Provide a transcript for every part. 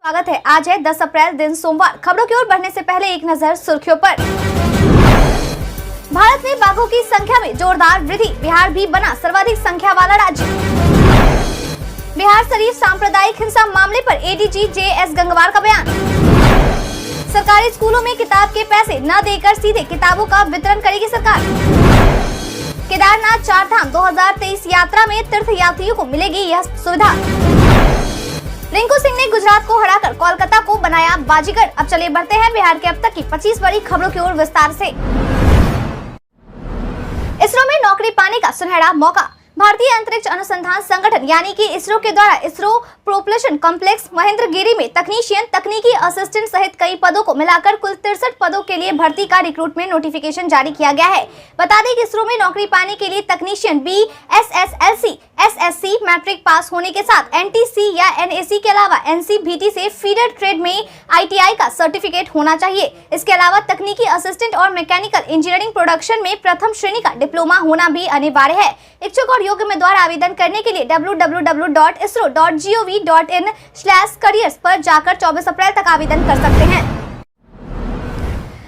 स्वागत है। आज है 10 अप्रैल दिन सोमवार। खबरों की ओर बढ़ने से पहले एक नजर सुर्खियों पर। भारत में बाघों की संख्या में जोरदार वृद्धि, बिहार भी बना सर्वाधिक संख्या वाला राज्य। बिहार शरीफ सांप्रदायिक हिंसा मामले पर एडीजी जे.एस. गंगवार का बयान। सरकारी स्कूलों में किताब के पैसे न देकर सीधे किताबों का वितरण करेगी सरकार। केदारनाथ चारधाम 2023 यात्रा में तीर्थ यात्रियों को मिलेगी यह सुविधा। रिंकू सिंह ने गुजरात को हराकर कोलकाता को बनाया बाजीगर। अब चलिए बढ़ते हैं बिहार के अब तक की 25 बड़ी खबरों की ओर विस्तार से। इसरो में नौकरी पाने का सुनहरा मौका। भारतीय अंतरिक्ष अनुसंधान संगठन यानी कि इसरो के द्वारा इसरो प्रोपल्शन कॉम्प्लेक्स महेंद्रगिरी में तकनीशियन, तकनीकी असिस्टेंट सहित कई पदों को मिलाकर कुल 63 पदों के लिए भर्ती का रिक्रूटमेंट नोटिफिकेशन जारी किया गया है। बता दें कि इसरो में नौकरी पाने के लिए तकनीशियन BSSLC, SSC मैट्रिक पास होने के साथ NTC या NAC के अलावा NCVT से फीडर ट्रेड में ITI का सर्टिफिकेट होना चाहिए। इसके अलावा तकनीकी असिस्टेंट और मैकेनिकल इंजीनियरिंग प्रोडक्शन में प्रथम श्रेणी का डिप्लोमा होना भी अनिवार्य है। इच्छुक और योग्य उम्मीदवार आवेदन करने के लिए www.isro.gov.in/careers पर जाकर 24 अप्रैल तक आवेदन कर सकते हैं।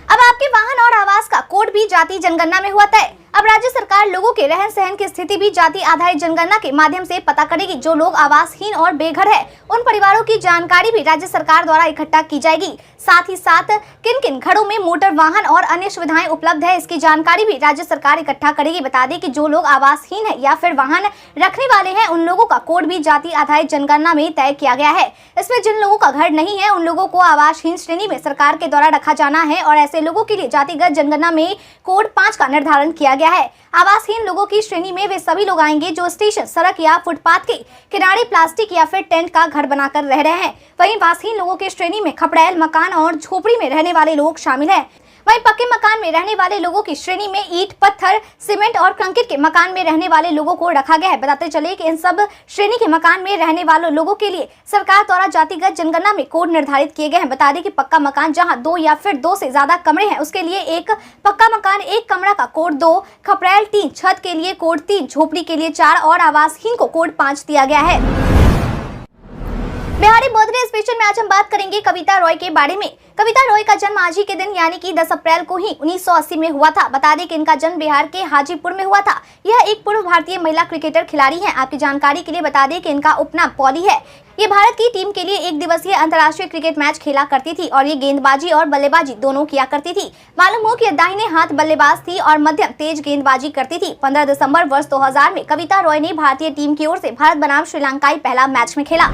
अब आपके वाहन और आवास का कोड भी जाति जनगणना में हुआ तय। अब राज्य सरकार लोगों के रहन सहन की स्थिति भी जाति आधारित जनगणना के माध्यम से पता करेगी। जो लोग आवासहीन और बेघर है, उन परिवारों की जानकारी भी राज्य सरकार द्वारा इकट्ठा की जाएगी। साथ ही साथ किन किन घरों में मोटर वाहन और अन्य सुविधाएं उपलब्ध है, इसकी जानकारी भी राज्य सरकार इकट्ठा करेगी। बता दें कि जो लोग आवासहीन है या फिर वाहन रखने वाले हैं, उन लोगों का कोड भी जाति आधारित जनगणना में तय किया गया है। इसमें जिन लोगों का घर नहीं है, उन लोगों को आवासहीन श्रेणी में सरकार के द्वारा रखा जाना है और ऐसे लोगों के लिए जातिगत जनगणना में कोड 5 का निर्धारण किया गया है। आवासहीन लोगों की श्रेणी में वे सभी लोग आएंगे जो स्टेशन, सड़क या फुटपाथ के किनारे प्लास्टिक या फिर टेंट का घर बनाकर रह रहे हैं। वहीं वासहीन लोगों की श्रेणी में खपड़ैल मकान और झोपड़ी में रहने वाले लोग शामिल हैं। वहीं पक्के मकान में रहने वाले लोगों की श्रेणी में ईंट, पत्थर, सीमेंट और कंक्रीट के मकान में रहने वाले लोगों को रखा गया है। बताते चले कि इन सब श्रेणी के मकान में रहने वाले लोगों के लिए सरकार द्वारा जातिगत जनगणना में कोड निर्धारित किए गए हैं। बता दें कि पक्का मकान जहां 2 या फिर 2 से ज्यादा कमरे हैं, उसके लिए एक पक्का मकान 1 कमरा का कोड 2, खपड़ैल 3, छत के लिए कोड 3, झोपड़ी के लिए 4 और आवासहीन को कोड 5 दिया गया है। बिहारी बर्थडे स्पेशल में आज हम बात करेंगे कविता रॉय के बारे में। कविता रॉय का जन्म आज ही के दिन यानी कि 10 अप्रैल को ही 1980 में हुआ था। बता दें कि इनका जन्म बिहार के हाजीपुर में हुआ था। यह एक पूर्व भारतीय महिला क्रिकेटर खिलाड़ी हैं। आपकी जानकारी के लिए बता दें कि इनका उपनाम पॉली है। ये भारत की टीम के लिए एक दिवसीय अंतर्राष्ट्रीय क्रिकेट मैच खेला करती थी और ये गेंदबाजी और बल्लेबाजी दोनों किया करती थी। मालूम हो कि दाहिने हाथ बल्लेबाज थी और मध्यम तेज गेंदबाजी करती थी। 15 दिसंबर वर्ष 2000 में कविता रॉय ने भारतीय टीम की ओर से भारत बनाम श्रीलंकाई पहला मैच में खेला।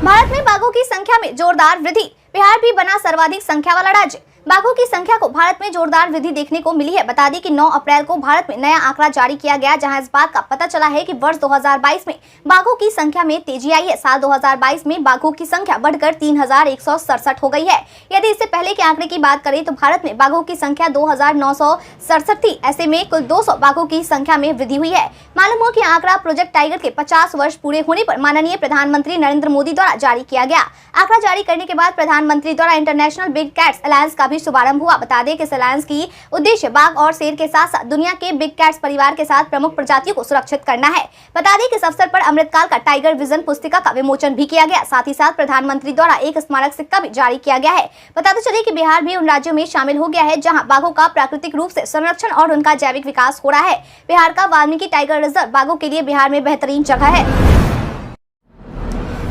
भारत में बाघों की संख्या में जोरदार वृद्धि, बिहार भी बना सर्वाधिक संख्या वाला राज्य। बाघों की संख्या को भारत में जोरदार वृद्धि देखने को मिली है। बता दें कि 9 अप्रैल को भारत में नया आंकड़ा जारी किया गया, जहां इस बात का पता चला है कि वर्ष 2022 में बाघों की संख्या में तेजी आई है। साल 2022 में बाघों की संख्या बढ़कर 3167 हो गई है। यदि इससे पहले के आंकड़े की बात करें तो भारत में बाघों की संख्या 2967 थी। ऐसे में कुल 200 बाघों की संख्या में वृद्धि हुई है। मालूम हो कि आंकड़ा प्रोजेक्ट टाइगर के 50 वर्ष पूरे होने पर माननीय प्रधानमंत्री नरेंद्र मोदी द्वारा जारी किया गया। आंकड़ा जारी करने के बाद प्रधानमंत्री द्वारा इंटरनेशनल बिग कैट्स अलायंस का भी शुभारंभ हुआ। बता दें कि इस अलायंस की उद्देश्य बाघ और शेर के साथ साथ दुनिया के बिग कैट्स परिवार के साथ प्रमुख प्रजातियों को सुरक्षित करना है। बता दें कि इस अवसर पर अमृतकाल का टाइगर विजन पुस्तिका का विमोचन भी किया गया। साथ ही साथ प्रधानमंत्री द्वारा एक स्मारक सिक्का भी जारी किया गया है। बताते चले कि बिहार भी उन राज्यों में शामिल हो गया है जहाँ बाघों का प्राकृतिक रूप से संरक्षण और उनका जैविक विकास हो रहा है। बिहार का वाल्मीकि टाइगर रिजर्व बाघों के लिए बिहार में बेहतरीन जगह है।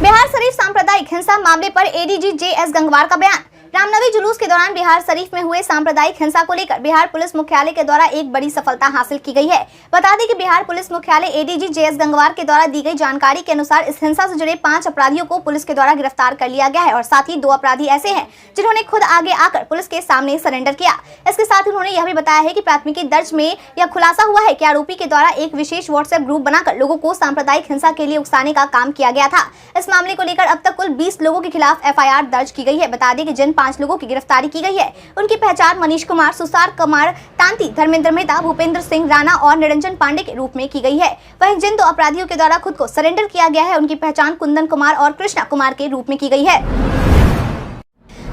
बिहार शरीफ सांप्रदायिक हिंसा मामले पर एडीजी जे.एस. गंगवार का बयान। रामनवमी जुलूस के दौरान बिहार शरीफ में हुए सांप्रदायिक हिंसा को लेकर बिहार पुलिस मुख्यालय के द्वारा एक बड़ी सफलता हासिल की गई है। बता दें कि बिहार पुलिस मुख्यालय एडीजी जे.एस. गंगवार के द्वारा दी गई जानकारी के अनुसार इस हिंसा से जुड़े 5 अपराधियों को पुलिस के द्वारा गिरफ्तार कर लिया गया है और साथ ही 2 अपराधी ऐसे हैं जिन्होंने खुद आगे आकर पुलिस के सामने सरेंडर किया। इसके साथ ही उन्होंने यह भी बताया है कि प्राथमिकी दर्ज में यह खुलासा हुआ है कि आरोपी के द्वारा एक विशेष व्हाट्सएप ग्रुप बनाकर लोगों को सांप्रदायिक हिंसा के लिए उकसाने का काम किया गया था। इस मामले को लेकर अब तक कुल 20 लोगों के खिलाफ FIR दर्ज की गई है। बता दें कि जिन 5 लोगों की गिरफ्तारी की गई है उनकी पहचान मनीष कुमार, सुसार कुमार तांती, धर्मेंद्र मेहता, भूपेंद्र सिंह राणा और निरंजन पांडे के रूप में की गई है। वहीं जिन 2 अपराधियों के द्वारा खुद को सरेंडर किया गया है उनकी पहचान कुंदन कुमार और कृष्णा कुमार के रूप में की गई है।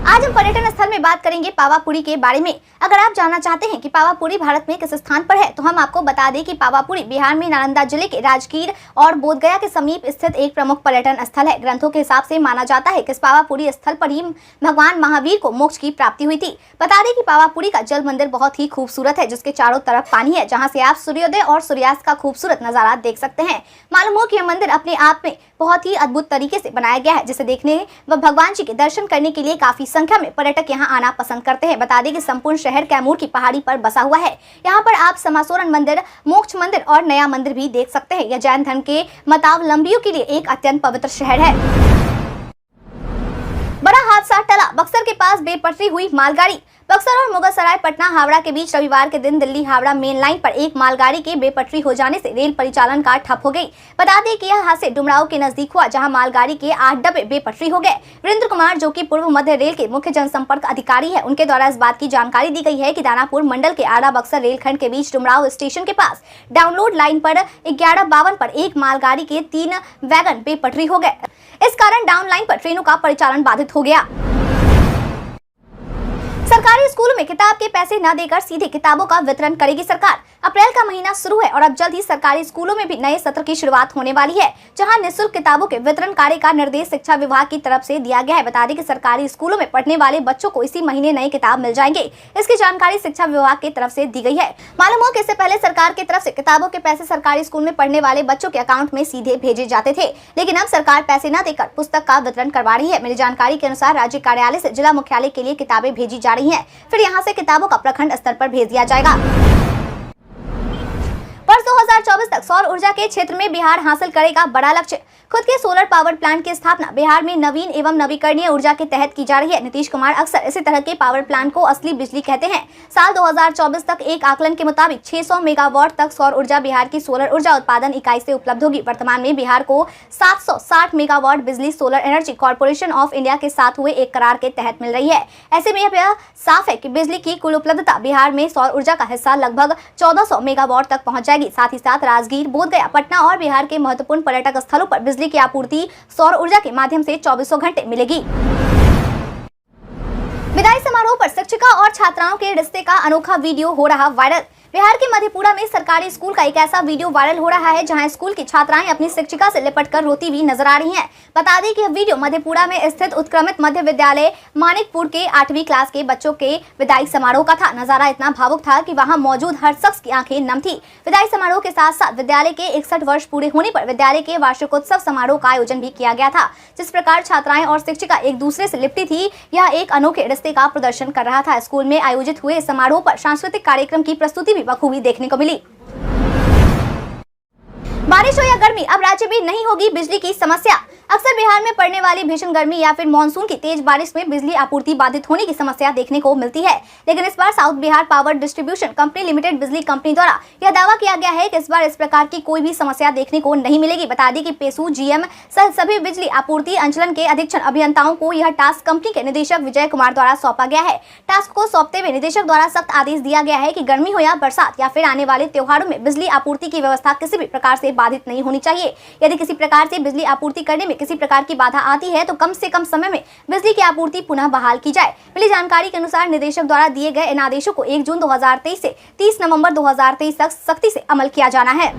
आज हम पर्यटन स्थल में बात करेंगे पावापुरी के बारे में। अगर आप जानना चाहते हैं कि पावापुरी भारत में किस स्थान पर है, तो हम आपको बता दें कि पावापुरी बिहार में नालंदा जिले के राजगीर और बोधगया के समीप स्थित एक प्रमुख पर्यटन स्थल है। ग्रंथों के हिसाब से माना जाता है कि इस पावापुरी स्थल पर ही भगवान महावीर को मोक्ष की प्राप्ति हुई थी। बता दें कि पावापुरी का जल मंदिर बहुत ही खूबसूरत है, जिसके चारों तरफ पानी है, जहाँ से आप सूर्योदय और सूर्यास्त का खूबसूरत नजारा देख सकते हैं। मालूम हो कि यह मंदिर अपने आप में बहुत ही अद्भुत तरीके से बनाया गया है, जिसे देखने व भगवान जी के दर्शन करने के लिए काफी संख्या में पर्यटक यहां आना पसंद करते हैं। बता दें कि संपूर्ण शहर कैमूर की पहाड़ी पर बसा हुआ है। यहां पर आप समासोरन मंदिर, मोक्ष मंदिर और नया मंदिर भी देख सकते हैं। यह जैन धर्म के मतावलंबियों के लिए एक अत्यंत पवित्र शहर है। बड़ा हादसा टला, बक्सर के पास बेपटरी हुई मालगाड़ी। बक्सर और मुगलसराय पटना हावड़ा के बीच रविवार के दिन दिल्ली हावड़ा मेन लाइन पर एक मालगाड़ी के बेपटरी हो जाने से रेल परिचालन का ठप हो गई। बता दें कि यह हादसा डुमराव के नजदीक हुआ, जहां मालगाड़ी के 8 डब्बे बेपटरी हो गए। वीरेंद्र कुमार, जो कि पूर्व मध्य रेल के मुख्य जनसंपर्क अधिकारी है, उनके द्वारा इस बात की जानकारी दी गई है कि दानापुर मंडल के आड़ा बक्सर रेलखंड के बीच डुमराव स्टेशन के पास डाउनलोड लाइन पर 11:52 पर एक मालगाड़ी के 3 वैगन बेपटरी हो गए। इस कारण डाउन लाइन पर ट्रेनों का परिचालन बाधित हो गया। सरकारी स्कूलों में किताब के पैसे न देकर सीधे किताबों का वितरण करेगी सरकार। अप्रैल का महीना शुरू है और अब जल्द ही सरकारी स्कूलों में भी नए सत्र की शुरुआत होने वाली है, जहां निःशुल्क किताबों के वितरण कार्य का निर्देश शिक्षा विभाग की तरफ से दिया गया है। बता दें कि सरकारी स्कूलों में पढ़ने वाले बच्चों को इसी महीने नए किताब मिल जाएंगे। इसकी जानकारी शिक्षा विभाग की तरफ से दी गई है। मालूम हो कि इससे पहले सरकार की तरफ से किताबों के पैसे सरकारी स्कूल में पढ़ने वाले बच्चों के अकाउंट में सीधे भेजे जाते थे, लेकिन अब सरकार पैसे न देकर पुस्तक का वितरण करवा रही है। मेरी जानकारी के अनुसार राज्य कार्यालय से जिला मुख्यालय के लिए किताबें भेजी जा रही है, फिर यहाँ से किताबों का प्रखंड स्तर पर भेज दिया जाएगा। वर्ष 2024 तक सौर ऊर्जा के क्षेत्र में बिहार हासिल करेगा बड़ा लक्ष्य। खुद के सोलर पावर प्लांट की स्थापना बिहार में नवीन एवं नवीकरणीय ऊर्जा के तहत की जा रही है। नीतीश कुमार अक्सर इसी तरह के पावर प्लांट को असली बिजली कहते हैं। साल 2024 तक एक आकलन के मुताबिक 600 मेगावाट तक सौर ऊर्जा बिहार की सोलर ऊर्जा उत्पादन इकाई से उपलब्ध होगी। वर्तमान में बिहार को 760 मेगावाट बिजली solar energy corporation of India के साथ हुए एक करार के तहत मिल रही है। ऐसे में यह साफ है कि बिजली की कुल उपलब्धता बिहार में सौर ऊर्जा का हिस्सा लगभग 1400 मेगावाट तक पहुंच जाएगी। साथ ही साथ राजगीर, बोधगया, पटना और बिहार के महत्वपूर्ण पर्यटक स्थलों पर बिजली की आपूर्ति सौर ऊर्जा के माध्यम से 24 घंटे मिलेगी। विदाई समारोह पर शिक्षिका और छात्राओं के रिश्ते का अनोखा वीडियो हो रहा वायरल। बिहार के मधेपुरा में सरकारी स्कूल का एक ऐसा वीडियो वायरल हो रहा है, जहां स्कूल की छात्राएं अपनी शिक्षिका से लिपटकर रोती हुई नजर आ रही हैं। बता दें कि यह वीडियो मधेपुरा में स्थित उत्क्रमित मध्य विद्यालय मानिकपुर के 8वीं क्लास के बच्चों के विदाई समारोह का था। नजारा इतना भावुक था कि वहां मौजूद हर शख्स की आंखें नम थी। विदाई समारोह के साथ साथ विद्यालय के 61 वर्ष पूरे होने पर विद्यालय के वार्षिकोत्सव समारोह का आयोजन भी किया गया था। जिस प्रकार छात्राएं और शिक्षिका एक दूसरे से लिपटी थी, यह एक अनोखे रिश्ते का प्रदर्शन कर रहा था। स्कूल में आयोजित हुए समारोह पर सांस्कृतिक कार्यक्रम की प्रस्तुति भी बखूबी देखने को मिली। बारिश हो या गर्मी, अब राज्य में नहीं होगी बिजली की समस्या। अक्सर बिहार में पड़ने वाली भीषण गर्मी या फिर मानसून की तेज बारिश में बिजली आपूर्ति बाधित होने की समस्या देखने को मिलती है, लेकिन इस बार south Bihar power distribution company limited बिजली कंपनी द्वारा यह दावा किया गया है कि इस बार इस प्रकार की कोई भी समस्या देखने को नहीं मिलेगी। बता दें कि पेशू, जीएम सहित सभी बिजली आपूर्ति अंचलन के अधीक्षण अभियंताओं को यह टास्क कंपनी के निदेशक विजय कुमार द्वारा सौंपा गया है। टास्क को सौंपते हुए निदेशक द्वारा सख्त आदेश दिया गया है कि गर्मी हो या बरसात या फिर आने वाले त्योहारों में बिजली आपूर्ति की व्यवस्था किसी भी प्रकार से बाधित नहीं होनी चाहिए। यदि किसी प्रकार से बिजली आपूर्ति करने में किसी प्रकार की बाधा आती है तो कम से कम समय में बिजली की आपूर्ति पुनः बहाल की जाए। मिली जानकारी के अनुसार निदेशक द्वारा दिए गए इन आदेशों को 1 जून 2023 से 30 नवंबर 2023 तक सख्ती से अमल किया जाना है।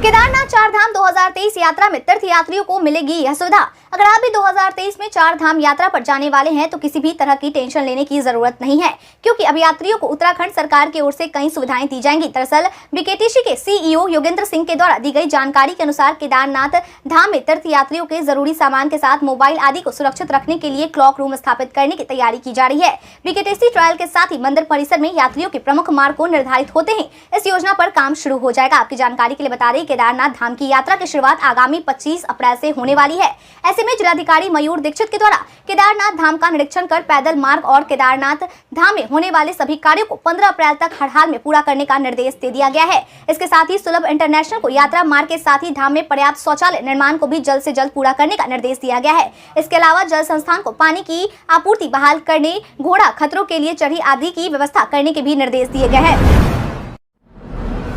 केदारनाथ चार धाम 2023 यात्रा में तीर्थ यात्रियों को मिलेगी यह सुविधा। अगर आप भी 2023 में चार धाम यात्रा पर जाने वाले हैं तो किसी भी तरह की टेंशन लेने की जरूरत नहीं है, क्योंकि अब यात्रियों को उत्तराखंड सरकार की ओर से कई सुविधाएं दी जाएंगी। दरअसल बीकेटीसी के सीईओ योगेंद्र सिंह के द्वारा दी गई जानकारी के अनुसार केदारनाथ धाम में तीर्थ यात्रियों के जरूरी सामान के साथ मोबाइल आदि को सुरक्षित रखने के लिए क्लॉक रूम स्थापित करने की तैयारी की जा रही है। बीकेटीसी ट्रायल के साथ ही मंदिर परिसर में यात्रियों के प्रमुख मार्ग को निर्धारित होते ही इस योजना पर काम शुरू हो जाएगा। आपकी जानकारी के लिए बता दें, केदारनाथ धाम की यात्रा की शुरुआत आगामी 25 अप्रैल से होने वाली है। ऐसे में जिलाधिकारी मयूर दीक्षित के द्वारा केदारनाथ धाम का निरीक्षण कर पैदल मार्ग और केदारनाथ धाम में होने वाले सभी कार्यों को 15 अप्रैल तक हर हाल में पूरा करने का निर्देश दे दिया गया है। इसके साथ ही सुलभ इंटरनेशनल को यात्रा मार्ग के साथ ही धाम में पर्याप्त शौचालय निर्माण को भी जल्द से जल्द पूरा करने का निर्देश दिया गया है। इसके अलावा जल संस्थान को पानी की आपूर्ति बहाल करने, घोड़ा खतरों के लिए चढ़ी आदि की व्यवस्था करने के भी निर्देश दिए गए हैं।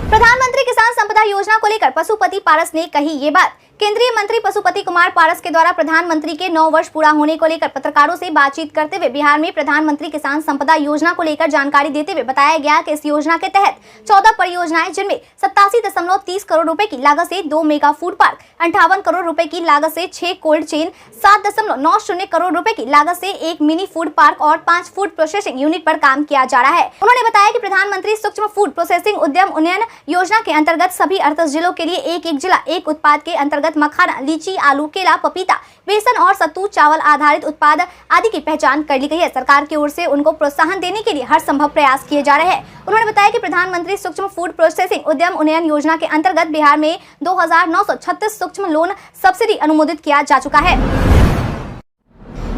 प्रधानमंत्री किसान संपदा योजना को लेकर पशुपति पारस ने कही ये बात। केंद्रीय मंत्री पशुपति कुमार पारस के द्वारा प्रधानमंत्री के 9 वर्ष पूरा होने को लेकर पत्रकारों से बातचीत करते हुए बिहार में प्रधानमंत्री किसान संपदा योजना को लेकर जानकारी देते हुए बताया गया कि इस योजना के तहत 14 परियोजनाएं जिनमें 87.30 करोड़ रुपए की लागत से 2 मेगा फूड पार्क, 58 करोड़ रुपए की लागत से 6 कोल्ड चेन, 7.90 करोड़ रुपए की लागत से 1 मिनी फूड पार्क और 5 फूड प्रोसेसिंग यूनिट पर काम किया जा रहा है। उन्होंने बताया कि प्रधानमंत्री सूक्ष्म फूड प्रोसेसिंग उद्यम उन्नयन योजना के अंतर्गत सभी 38 जिलों के लिए एक जिला एक उत्पाद के अंतर्गत मखाना, लीची, आलू, केला, पपीता, बेसन और सत्तू चावल आधारित उत्पाद आदि की पहचान कर ली गई है। सरकार की ओर से उनको प्रोत्साहन देने के लिए हर संभव प्रयास किए जा रहे हैं। उन्होंने बताया कि प्रधानमंत्री सूक्ष्म फूड प्रोसेसिंग उद्यम उन्नयन योजना के अंतर्गत बिहार में 2936 सूक्ष्म लोन सब्सिडी अनुमोदित किया जा चुका है।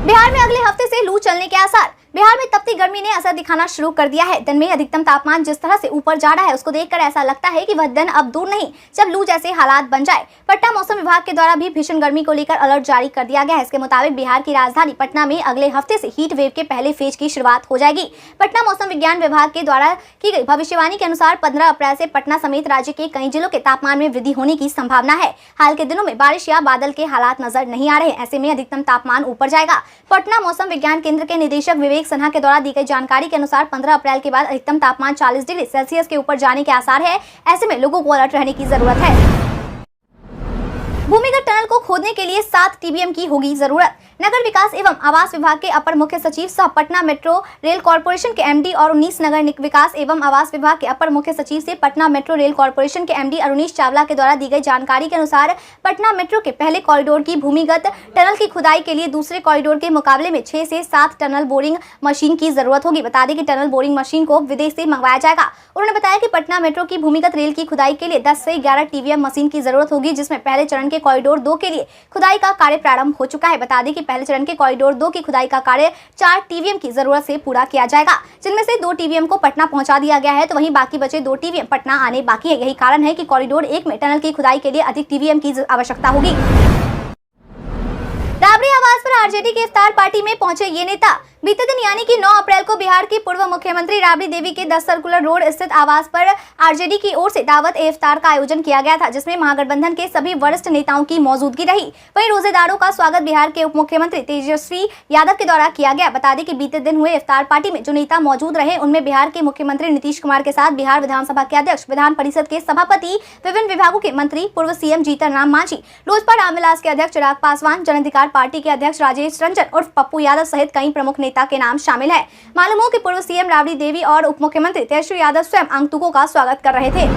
बिहार में अगले हफ्ते से लू चलने के आसार। बिहार में तपती गर्मी ने असर दिखाना शुरू कर दिया है। दिन में अधिकतम तापमान जिस तरह से ऊपर जा रहा है उसको देखकर ऐसा लगता है कि वह दिन अब दूर नहीं जब लू जैसे हालात बन जाए। पटना मौसम विभाग के द्वारा भी भीषण गर्मी को लेकर अलर्ट जारी कर दिया गया है। इसके मुताबिक बिहार की राजधानी पटना में अगले हफ्ते से हीट वेव के पहले फेज की शुरुआत हो जाएगी। पटना मौसम विज्ञान विभाग के द्वारा की गई भविष्यवाणी के अनुसार 15 अप्रैल से पटना समेत राज्य के कई जिलों के तापमान में वृद्धि होने की संभावना है। हाल के दिनों में बारिश या बादल के हालात नजर नहीं आ रहे, ऐसे में अधिकतम तापमान ऊपर जाएगा। पटना मौसम विज्ञान केंद्र के निदेशक विवेक सिन्हा के द्वारा दी गई जानकारी के अनुसार 15 अप्रैल के बाद अधिकतम तापमान 40 डिग्री सेल्सियस के ऊपर जाने के आसार है। ऐसे में लोगों को अलर्ट रहने की जरूरत है। भूमिगत टनल को खोदने के लिए 7 टीबीएम की होगी जरूरत। नगर विकास एवं आवास विभाग के अपर मुख्य सचिव सह पटना मेट्रो रेल कॉर्पोरेशन के एमडी और 19 नगर विकास एवं आवास विभाग के अपर मुख्य सचिव से पटना मेट्रो रेल कॉर्पोरेशन के एमडी अरुणीश चावला के द्वारा दी गई जानकारी के अनुसार पटना मेट्रो के पहले कॉरिडोर की भूमिगत टनल की खुदाई के लिए दूसरे कॉरिडोर के मुकाबले में 6 से 7 टनल बोरिंग मशीन की जरूरत होगी। बता दें कि टनल बोरिंग मशीन को विदेश से मंगवाया जाएगा। उन्होंने बताया कि पटना मेट्रो की भूमिगत रेल की खुदाई के लिए 10 से 11 टीबीएम मशीन की जरूरत होगी, जिसमें पहले चरण के कॉरिडोर 2 के लिए खुदाई का कार्य प्रारंभ हो चुका है। बता दें कि पहले चरण के कॉरिडोर 2 की खुदाई का कार्य 4 टीबीएम की जरूरत से पूरा किया जाएगा, जिनमें से 2 टीबीएम को पटना पहुंचा दिया गया है, तो वहीं बाकी बचे 2 टीबीएम पटना आने बाकी है। यही कारण है कि कॉरिडोर 1 में टनल की खुदाई के लिए अधिक टीबीएम की आवश्यकता होगी। राबड़ी आवास पर आरजेडी के इफ्तार पार्टी में पहुंचे ये नेता। बीते दिन यानी कि 9 अप्रैल को बिहार की पूर्व मुख्यमंत्री राबड़ी देवी के 10 सर्कुलर रोड स्थित आवास पर आरजेडी की ओर से दावत ए इफ्तार का आयोजन किया गया था, जिसमें महागठबंधन के सभी वरिष्ठ नेताओं की मौजूदगी रही। वहीं रोजेदारों का स्वागत बिहार के उप मुख्यमंत्री तेजस्वी यादव के द्वारा किया गया। बता दें कि बीते दिन हुए इफ्तार पार्टी में जो नेता मौजूद रहे उनमें बिहार के मुख्यमंत्री नीतीश कुमार के साथ बिहार विधानसभा के अध्यक्ष, विधान परिषद के सभापति, विभिन्न विभागों के मंत्री, पूर्व सीएम जीतन राम मांझी, लोजपा रामविलास के अध्यक्ष चिराग पासवान, जन अधिकार पार्टी के अध्यक्ष राजेश रंजन उर्फ पप्पू यादव सहित कई प्रमुख नेता के नाम शामिल है। मालूम हो कि पूर्व सीएम राबड़ी देवी और उप मुख्यमंत्री तेजस्वी यादव स्वयं आगंतुकों का स्वागत कर रहे थे।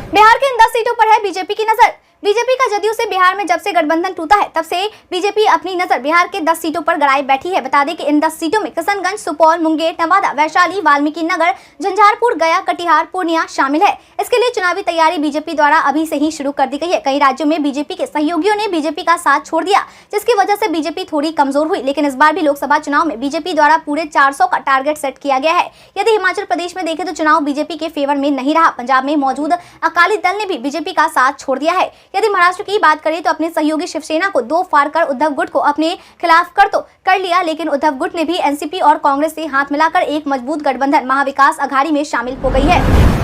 बिहार के इन 10 सीटों पर है बीजेपी की नजर। बीजेपी का जदयू से बिहार में जब से गठबंधन टूटा है तब से बीजेपी अपनी नजर बिहार के 10 सीटों पर गड़ाए बैठी है। बता दें कि इन 10 सीटों में किशनगंज, सुपौल, मुंगेर, नवादा, वैशाली, वाल्मीकि नगर, झंझारपुर, गया, कटिहार, पूर्णिया शामिल है। इसके लिए चुनावी तैयारी बीजेपी द्वारा अभी से ही शुरू कर दी गई है। कई राज्यों में बीजेपी के सहयोगियों ने बीजेपी का साथ छोड़ दिया, जिसकी वजह से बीजेपी थोड़ी कमजोर हुई। लेकिन इस बार भी लोकसभा चुनाव में बीजेपी द्वारा पूरे 400 का टारगेट सेट किया गया है। यदि हिमाचल प्रदेश में देखें तो चुनाव बीजेपी के फेवर में नहीं रहा। पंजाब में मौजूद अकाली दल ने भी बीजेपी का साथ छोड़ दिया है। यदि महाराष्ट्र की बात करें तो अपने सहयोगी शिवसेना को 2 फाड़ कर उद्धव गुट को अपने खिलाफ कर लिया, लेकिन उद्धव गुट ने भी एनसीपी और कांग्रेस से हाथ मिलाकर एक मजबूत गठबंधन महाविकास अघाड़ी में शामिल हो गई है।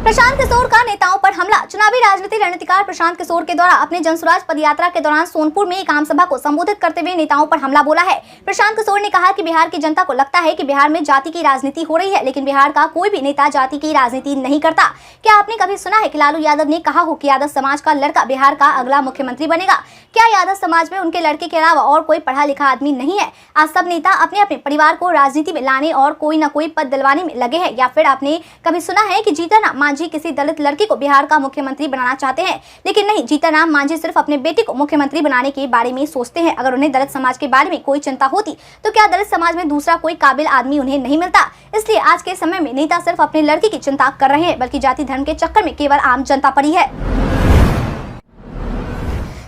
प्रशांत किशोर का नेताओं पर हमला। चुनावी राजनीति रणनीतिकार प्रशांत किशोर के द्वारा अपने जनसुराज पदयात्रा के दौरान सोनपुर में एक आम सभा को संबोधित करते हुए नेताओं पर हमला बोला है। प्रशांत किशोर ने कहा कि बिहार की जनता को लगता है कि बिहार में जाति की राजनीति हो रही है, लेकिन बिहार का कोई भी नेता जाति की राजनीति नहीं करता। क्या आपने कभी सुना है कि लालू यादव ने कहा हो कि यादव समाज का लड़का बिहार का अगला मुख्यमंत्री बनेगा? क्या यादव समाज में उनके लड़के के अलावा और कोई पढ़ा लिखा आदमी नहीं है? आज सब नेता अपने अपने परिवार को राजनीति में लाने और कोई न कोई पद दिलवाने में लगे हैं। या फिर आपने कभी सुना है कि जीतन राम मांझी किसी दलित लड़की को बिहार का मुख्यमंत्री बनाना चाहते हैं? लेकिन नहीं, जीतन राम मांझी सिर्फ अपने बेटे को मुख्यमंत्री बनाने के बारे में सोचते हैं। अगर उन्हें दलित समाज के बारे में कोई चिंता होती तो क्या दलित समाज में दूसरा कोई काबिल आदमी उन्हें नहीं मिलता? इसलिए आज के समय में नेता सिर्फ अपने लड़के की चिंता कर रहे हैं, बल्कि जाति धर्म के चक्कर में केवल आम जनता पड़ी है।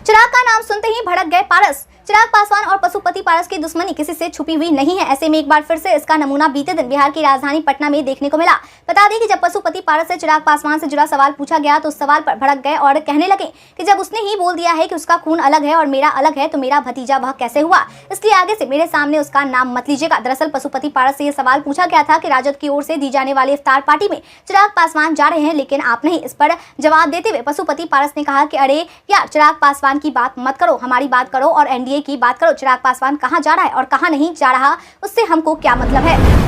चिराग का नाम सुनते ही भड़क गए पारस। चिराग पासवान और पशुपति पारस की दुश्मनी किसी से छुपी हुई नहीं है। ऐसे में एक बार फिर से इसका नमूना बीते दिन बिहार की राजधानी पटना में देखने को मिला। बता दें कि जब पशुपति पारस से चिराग पासवान से जुड़ा सवाल पूछा गया तो उस सवाल पर भड़क गए और कहने लगे कि जब उसने ही बोल दिया है कि उसका खून अलग है और मेरा अलग है तो मेरा भतीजा वह कैसे हुआ, इसलिए आगे से मेरे सामने उसका नाम मत लीजिएगा। दरअसल पशुपति पारस से यह सवाल पूछा गया था कि राजद की ओर से दी जाने वाली इफ्तार पार्टी में चिराग पासवान जा रहे हैं लेकिन आप नहीं। इस पर जवाब देते हुए पशुपति पारस ने कहा कि अरे यार, चिराग पासवान की बात मत करो, हमारी बात करो और एनडीए की बात करो। चिराग पासवान कहां जा रहा है और कहां नहीं जा रहा उससे हमको क्या मतलब है।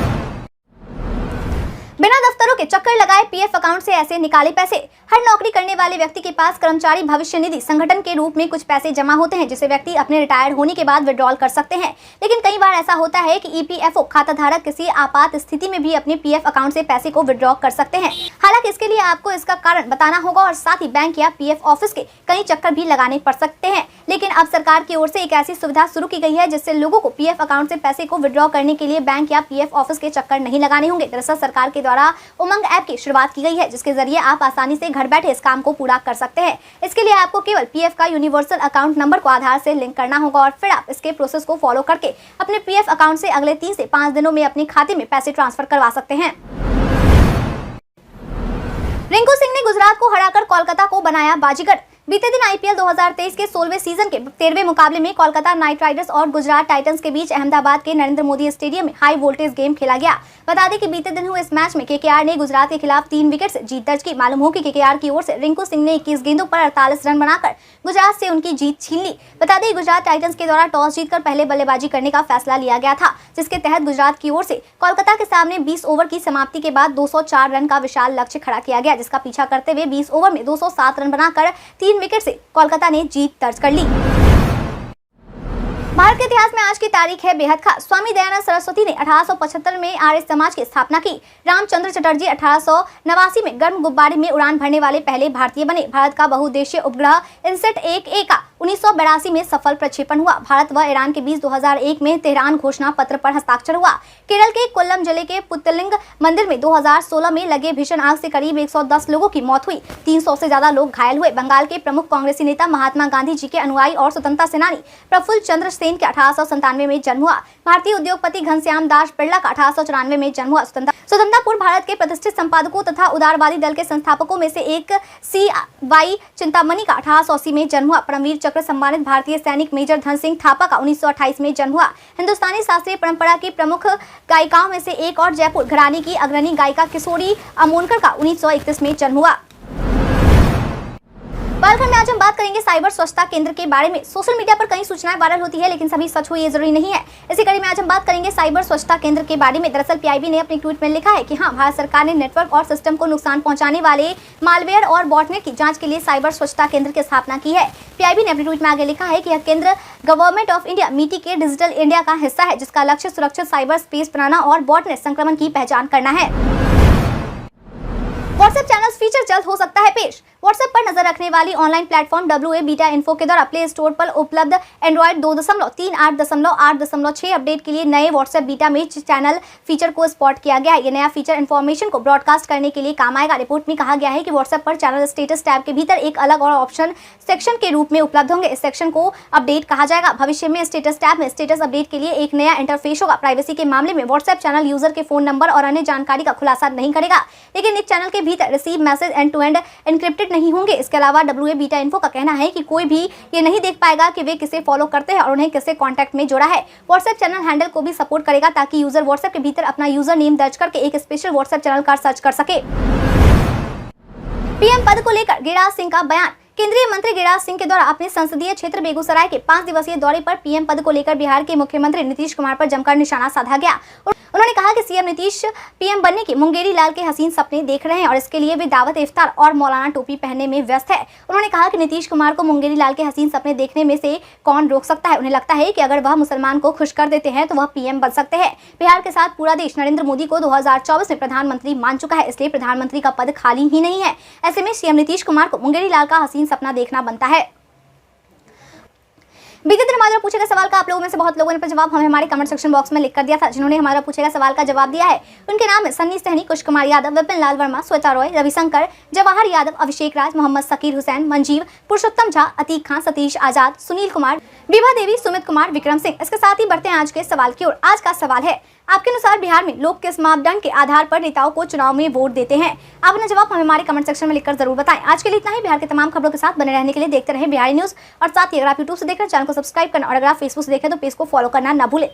बिना दफ्तरों के चक्कर लगाए पीएफ अकाउंट से ऐसे निकाले पैसे। हर नौकरी करने वाले व्यक्ति के पास कर्मचारी भविष्य निधि संगठन के रूप में कुछ पैसे जमा होते हैं जिसे व्यक्ति अपने रिटायर्ड होने के बाद विड्रॉल कर सकते हैं। लेकिन कई बार ऐसा होता है कि ईपीएफओ खाता धारक किसी आपात स्थिति में भी अपने पीएफ अकाउंट से पैसे को विड्रॉ कर सकते हैं। हालांकि इसके लिए आपको इसका कारण बताना होगा और साथ ही बैंक या पीएफ ऑफिस के कई चक्कर भी लगाने पड़ सकते हैं। लेकिन अब सरकार की ओर से एक ऐसी सुविधा शुरू की गई है जिससे लोगों को पीएफ अकाउंट से पैसे को विड्रॉ करने के लिए बैंक या पीएफ ऑफिस के चक्कर नहीं लगाने होंगे। दरअसल सरकार के द्वारा उमंग ऐप की शुरुआत की गई है जिसके जरिए आप आसानी से घर बैठे इस काम को पूरा कर सकते हैं। इसके लिए आपको केवल पीएफ का यूनिवर्सल अकाउंट नंबर को आधार से लिंक करना होगा और फिर आप इसके प्रोसेस को फॉलो करके अपने पीएफ अकाउंट से अगले 3 से 5 दिनों में अपने खाते में पैसे ट्रांसफर करवा सकते हैं। रिंकू सिंह ने गुजरात को हराकर कोलकाता को बनाया बाजीगर। बीते दिन आईपीएल 2023 के 16वें सीजन के 13वें मुकाबले में कोलकाता नाइट राइडर्स और गुजरात टाइटंस के बीच अहमदाबाद के नरेंद्र मोदी स्टेडियम में हाई वोल्टेज गेम खेला गया। बता दें कि बीते दिन हुए इस मैच में केकेआर ने गुजरात के खिलाफ 3 विकेट से जीत दर्ज की। मालूम हो कि केकेआर की ओर से रिंकू सिंह ने 21 गेंदों पर 48 रन बनाकर गुजरात से उनकी जीत छीन ली। बता दें गुजरात टाइटंस के द्वारा टॉस जीतकर पहले बल्लेबाजी करने का फैसला लिया गया था, जिसके तहत गुजरात की ओर से कोलकाता के सामने 20 ओवर की समाप्ति के बाद 204 रन का विशाल लक्ष्य खड़ा किया गया, जिसका पीछा करते हुए 20 ओवर में 207 रन बनाकर 3 विकेट से कोलकाता ने जीत दर्ज कर ली। भारत के इतिहास में आज की तारीख है बेहद खास। स्वामी दयानंद सरस्वती ने 1875 में आर्य समाज की स्थापना की। रामचंद्र चटर्जी 1889 में गर्म गुब्बारे में उड़ान भरने वाले पहले भारतीय बने। भारत का बहुउद्देशीय उपग्रह इनसेट 1A का 1982 में सफल प्रक्षेपण हुआ। भारत व ईरान के बीच 2001 में तेहरान घोषणा पत्र पर हस्ताक्षर हुआ। केरल के कोल्लम जिले के पुत्तलिंग मंदिर में 2016 में लगे भीषण आग से करीब 110 लोगों की मौत हुई, 300 से ज्यादा लोग घायल हुए। बंगाल के प्रमुख कांग्रेसी नेता महात्मा गांधी जी के अनुयायी और स्वतंत्रता सेनानी प्रफुल्ल चंद्र सेन के 1897 में जन्म हुआ। भारतीय उद्योगपति घनश्याम दास बिरला का 1894 में जन्म हुआ। स्वतंत्रता पूर्व भारत के प्रतिष्ठित संपादकों तथा उदारवादी दल के संस्थापकों में से एक CY चिंतामणि का 1880 में जन्म हुआ। परमवीर चक्र सम्मानित भारतीय सैनिक मेजर धन सिंह थापा का 1928 में जन्म हुआ। हिंदुस्तानी शास्त्रीय परंपरा की प्रमुख गायिकाओं में से एक और जयपुर घराने की अग्रणी गायिका किशोरी अमोनकर का 1931 में जन्म हुआ। बालखंड में आज हम बात करेंगे साइबर स्वच्छता केंद्र के बारे में। सोशल मीडिया पर कई सूचनाएं वायरल होती है लेकिन सभी सच हो ये जरूरी नहीं है। इसी कड़ी में आज हम बात करेंगे साइबर स्वच्छता केंद्र के बारे में। दरअसल पीआईबी ने अपने ट्वीट में लिखा है कि हाँ, भारत सरकार ने नेटवर्क और सिस्टम को नुकसान पहुंचाने वाले मालवेयर और बॉटनेट की जांच के लिए साइबर स्वच्छता केंद्र की स्थापना की है। पीआईबी ने अपने ट्वीट में आगे लिखा है कि यह केंद्र गवर्नमेंट ऑफ इंडिया मीटी के डिजिटल इंडिया का हिस्सा है, जिसका लक्ष्य सुरक्षित साइबर स्पेस बनाना और बॉटनेट संक्रमण की पहचान करना है। व्हाट्सएप चैनल्स फीचर जल्द हो सकता है पेश। व्हाट्सएप पर नजर रखने वाली online platform WA beta info के द्वारा प्ले स्टोर पर उपलब्ध एंड्रॉइड 2.38.8.6 अपडेट के लिए नए व्हाट्सएप बीटा में चैनल फीचर को स्पॉट किया गया है। ये नया फीचर इन्फॉर्मेशन को ब्रॉडकास्ट करने के लिए काम आएगा। रिपोर्ट में कहा गया है कि व्हाट्सएप पर चैनल स्टेटस टैब के भीतर एक अलग और ऑप्शन सेक्शन के रूप में उपलब्ध होंगे। इस सेक्शन को अपडेट कहा जाएगा। भविष्य में स्टेटस टैब में स्टेटस अपडेट के लिए एक नया इंटरफेस होगा। प्राइवेसी के मामले में व्हाट्सएप चैनल यूजर के फोन नंबर और अन्य जानकारी का खुलासा नहीं करेगा, लेकिन एक चैनल के भीतर receive message end to end encrypted नहीं होंगे। इसके अलावा WA बीटा इन्फो का कहना है कि कोई भी ये नहीं देख पाएगा कि वे किसे फॉलो करते हैं और उन्हें किससे कांटेक्ट में जोड़ा है। व्हाट्सएप चैनल हैंडल को भी सपोर्ट करेगा ताकि यूजर व्हाट्सएप के भीतर अपना यूजर नेम दर्ज करके एक स्पेशल व्हाट्सएप चैनल का सर्च कर सके। पीएम पद को लेकर गिरिराज सिंह का बयान। केंद्रीय मंत्री गिरिराज सिंह के द्वारा अपने संसदीय क्षेत्र बेगूसराय के 5 दिवसीय दौरे पर पीएम पद को लेकर बिहार के मुख्यमंत्री नीतीश कुमार पर जमकर निशाना साधा गया। उन्होंने कहा कि सीएम नीतीश पीएम बनने के मुंगेरी लाल के हसीन सपने देख रहे हैं और इसके लिए वे दावत इफ्तार और मौलाना टोपी पहनने में व्यस्त है। उन्होंने कहा कि नीतीश कुमार को मुंगेरी लाल के हसीन सपने देखने में से कौन रोक सकता है। उन्हें लगता है कि अगर वह मुसलमान को खुश कर देते हैं तो वह पीएम बन सकते हैं। बिहार के साथ पूरा देश नरेंद्र मोदी को 2024 में प्रधानमंत्री मान चुका है, इसलिए प्रधानमंत्री का पद खाली ही नहीं है। ऐसे में सीएम नीतीश कुमार को मुंगेरी लाल का हसीन सपना देखना बनता है। बीते दिन हमारा पूछे गए सवाल का आप लोगों में से बहुत लोगों ने अपना जवाब हमें हमारे कमेंट सेक्शन बॉक्स में लिख कर दिया था। जिन्होंने हमारा पूछे गए सवाल का जवाब दिया है उनके नाम है सन्नी सहनी, कुश कुमार यादव, विपिन लाल वर्मा, श्वेता रॉय, रविशंकर, जवाहर यादव, अभिषेक राज, मोहम्मद सकीर हुसैन, मंजीव, पुरुषोत्तम झा, अतीक खान, सतीश आजाद, सुनील कुमार, विभा देवी, सुमित कुमार, विक्रम सिंह। इसके साथ ही बढ़ते हैं आज के सवाल की ओर। आज का सवाल है, आपके अनुसार बिहार में लोग किस मापदंड के आधार पर नेताओं को चुनाव में वोट देते हैं? आप अपना जवाब हमें हमारे कमेंट सेक्शन में लिखकर जरूर बताएं। आज के लिए इतना ही। बिहार के तमाम खबरों के साथ बने रहने के लिए देखते रहे बिहारी न्यूज और साथ ही अगर आप यूट्यूब से देख रहे हैं चैनल को सब्सक्राइब करना और अगर आप फेसबुक से देखें तो पेज को फॉलो करना ना भूलें।